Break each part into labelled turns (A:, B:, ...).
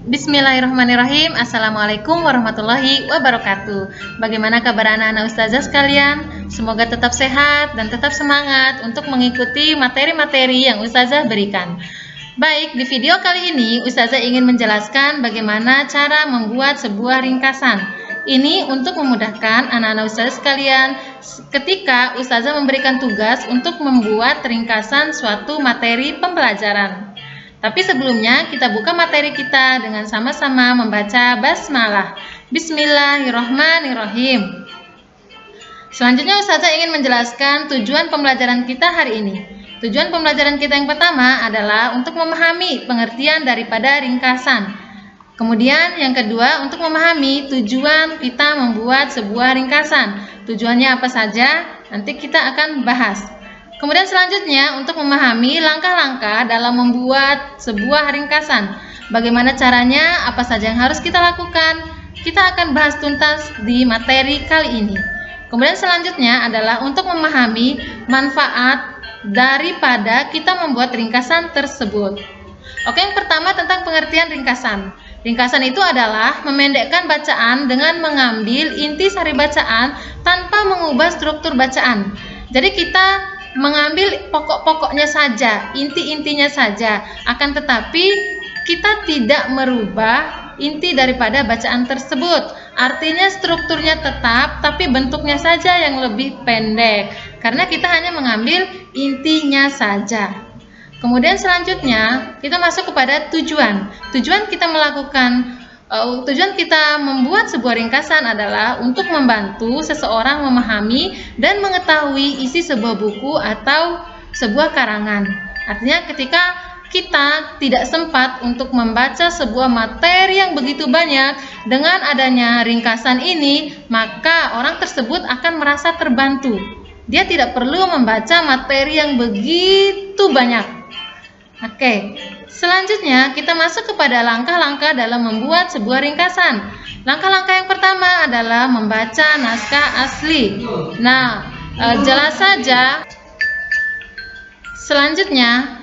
A: Bismillahirrahmanirrahim. Assalamualaikum warahmatullahi wabarakatuh. Bagaimana kabar anak-anak ustazah sekalian? Semoga tetap sehat dan tetap semangat untuk mengikuti materi-materi yang ustazah berikan. Baik, di video kali ini ustazah ingin menjelaskan bagaimana cara membuat sebuah ringkasan. Ini untuk memudahkan anak-anak ustazah sekalian ketika ustazah memberikan tugas untuk membuat ringkasan suatu materi pembelajaran. Tapi sebelumnya kita buka materi kita dengan sama-sama membaca basmalah. Bismillahirrahmanirrahim. Selanjutnya ustazah ingin menjelaskan tujuan pembelajaran kita hari ini. Tujuan pembelajaran kita yang pertama adalah untuk memahami pengertian daripada ringkasan. Kemudian yang kedua untuk memahami tujuan kita membuat sebuah ringkasan. Tujuannya apa saja? Nanti kita akan bahas. Kemudian selanjutnya untuk memahami langkah-langkah dalam membuat sebuah ringkasan. Bagaimana caranya, apa saja yang harus kita lakukan, kita akan bahas tuntas di materi kali ini. Kemudian selanjutnya adalah untuk memahami manfaat daripada kita membuat ringkasan tersebut. Oke, yang pertama tentang pengertian ringkasan. Ringkasan itu adalah memendekkan bacaan dengan mengambil inti sari bacaan tanpa mengubah struktur bacaan. Jadi kita mengambil pokok-pokoknya saja, inti-intinya saja, akan tetapi kita tidak merubah inti daripada bacaan tersebut. Artinya strukturnya tetap, tapi bentuknya saja yang lebih pendek, karena kita hanya mengambil intinya saja. Kemudian selanjutnya kita masuk kepada tujuan. Tujuan kita membuat sebuah ringkasan adalah untuk membantu seseorang memahami dan mengetahui isi sebuah buku atau sebuah karangan. Artinya ketika kita tidak sempat untuk membaca sebuah materi yang begitu banyak, dengan adanya ringkasan ini, maka orang tersebut akan merasa terbantu. Dia tidak perlu membaca materi yang begitu banyak. Oke, selanjutnya kita masuk kepada langkah-langkah dalam membuat sebuah ringkasan. Langkah-langkah yang pertama adalah membaca naskah asli. Nah, jelas saja. Selanjutnya,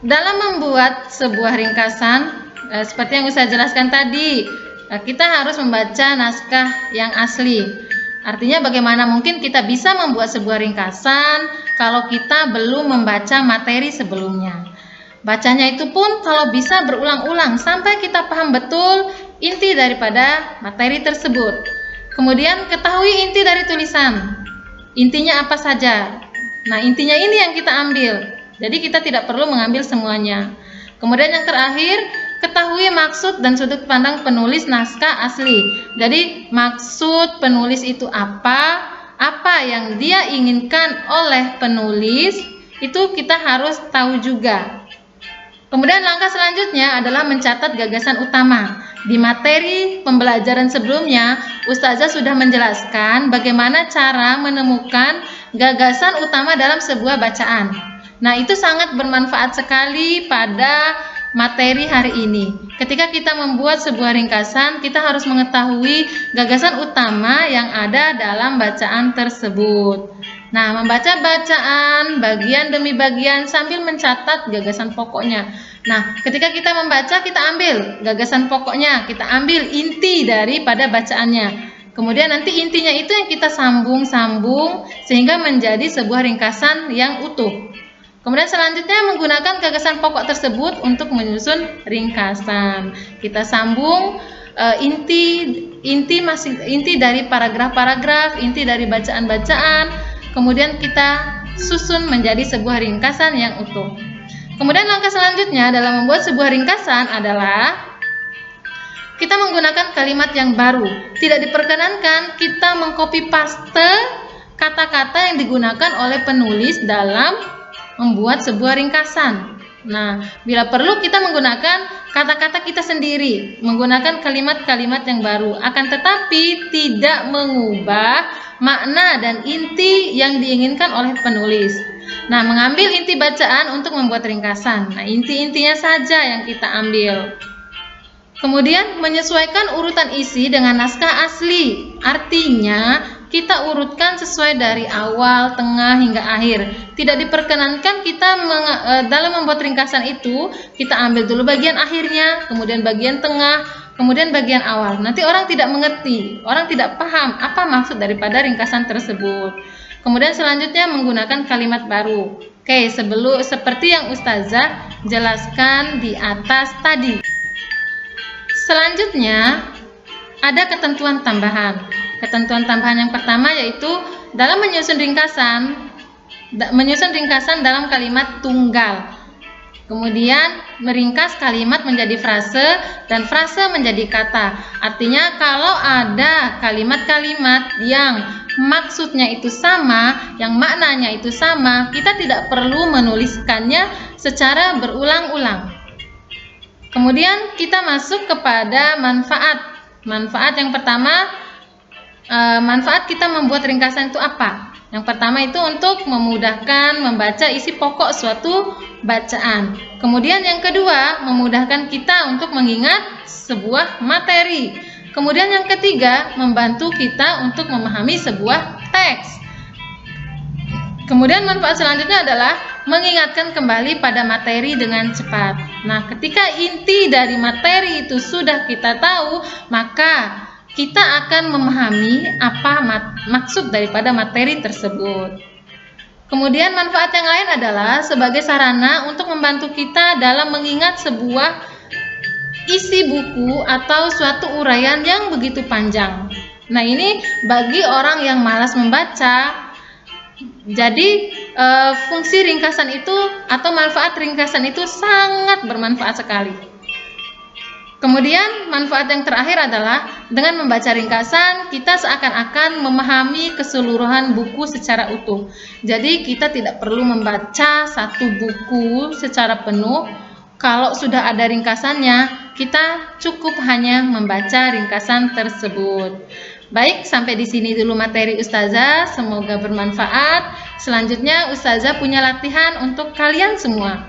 A: dalam membuat sebuah ringkasan, seperti yang saya jelaskan tadi, kita harus membaca naskah yang asli. Artinya bagaimana mungkin kita bisa membuat sebuah ringkasan kalau kita belum membaca materi sebelumnya. Bacanya itu pun kalau bisa berulang-ulang sampai kita paham betul inti daripada materi tersebut. Kemudian ketahui inti dari tulisan. Intinya apa saja. Nah, intinya ini yang kita ambil. Jadi kita tidak perlu mengambil semuanya. Kemudian yang terakhir, ketahui maksud dan sudut pandang penulis naskah asli. Jadi maksud penulis itu apa yang dia inginkan oleh penulis, itu kita harus tahu juga. Kemudian langkah selanjutnya adalah mencatat gagasan utama. Di materi pembelajaran sebelumnya, ustazah sudah menjelaskan bagaimana cara menemukan gagasan utama dalam sebuah bacaan. Nah, itu sangat bermanfaat sekali pada materi hari ini. Ketika kita membuat sebuah ringkasan, kita harus mengetahui gagasan utama yang ada dalam bacaan tersebut. Nah, membaca bacaan bagian demi bagian sambil mencatat gagasan pokoknya. Nah, ketika kita membaca, kita ambil gagasan pokoknya, kita ambil inti daripada bacaannya. Kemudian nanti intinya itu yang kita sambung-sambung sehingga menjadi sebuah ringkasan yang utuh. Kemudian selanjutnya menggunakan gagasan pokok tersebut untuk menyusun ringkasan. Kita sambung inti dari paragraf-paragraf, inti dari bacaan-bacaan, kemudian kita susun menjadi sebuah ringkasan yang utuh. Kemudian langkah selanjutnya dalam membuat sebuah ringkasan adalah kita menggunakan kalimat yang baru. Tidak diperkenankan kita mengcopy paste kata-kata yang digunakan oleh penulis dalam membuat sebuah ringkasan. Nah, bila perlu kita menggunakan kata-kata kita sendiri, menggunakan kalimat-kalimat yang baru, akan tetapi tidak mengubah makna dan inti yang diinginkan oleh penulis. Nah, mengambil inti bacaan untuk membuat ringkasan. Nah, inti-intinya saja yang kita ambil. Kemudian menyesuaikan urutan isi dengan naskah asli. Artinya kita urutkan sesuai dari awal, tengah, hingga akhir. Tidak diperkenankan kita dalam membuat ringkasan itu, kita ambil dulu bagian akhirnya, kemudian bagian tengah, kemudian bagian awal. Nanti orang tidak mengerti, orang tidak paham apa maksud daripada ringkasan tersebut. Kemudian selanjutnya menggunakan kalimat baru. Oke, seperti yang Ustazah jelaskan di atas tadi. Selanjutnya ada ketentuan tambahan. Ketentuan tambahan yang pertama yaitu dalam menyusun ringkasan dalam kalimat tunggal. Kemudian meringkas kalimat menjadi frase dan frase menjadi kata. Artinya kalau ada kalimat-kalimat yang maksudnya itu sama, yang maknanya itu sama, kita tidak perlu menuliskannya secara berulang-ulang. Kemudian kita masuk kepada manfaat. Manfaat yang pertama, manfaat kita membuat ringkasan itu apa? Yang pertama itu untuk memudahkan membaca isi pokok suatu bacaan. Kemudian yang kedua, memudahkan kita untuk mengingat sebuah materi. Kemudian yang ketiga, membantu kita untuk memahami sebuah teks. Kemudian manfaat selanjutnya adalah mengingatkan kembali pada materi dengan cepat. Nah, ketika inti dari materi itu sudah kita tahu, maka kita akan memahami apa maksud daripada materi tersebut. Kemudian manfaat yang lain adalah sebagai sarana untuk membantu kita dalam mengingat sebuah isi buku atau suatu uraian yang begitu panjang. Nah, ini bagi orang yang malas membaca. Jadi fungsi ringkasan itu atau manfaat ringkasan itu sangat bermanfaat sekali. Kemudian manfaat yang terakhir adalah dengan membaca ringkasan kita seakan-akan memahami keseluruhan buku secara utuh. Jadi kita tidak perlu membaca satu buku secara penuh. Kalau sudah ada ringkasannya, kita cukup hanya membaca ringkasan tersebut. Baik, sampai di sini dulu materi Ustazah, semoga bermanfaat. Selanjutnya Ustazah punya latihan untuk kalian semua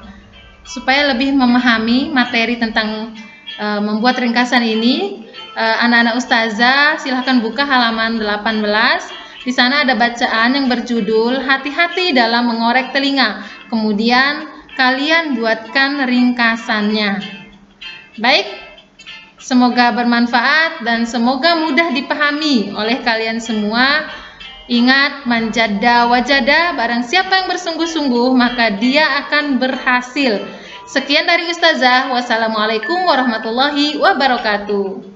A: supaya lebih memahami materi tentang membuat ringkasan ini. Anak-anak Ustazah silahkan buka halaman 18. Di sana ada bacaan yang berjudul hati-hati dalam mengorek telinga. Kemudian kalian buatkan ringkasannya. Baik, semoga bermanfaat dan semoga mudah dipahami oleh kalian semua. Ingat, manjada wajada, barang siapa yang bersungguh-sungguh maka dia akan berhasil. Sekian dari Ustazah. Wassalamualaikum warahmatullahi wabarakatuh.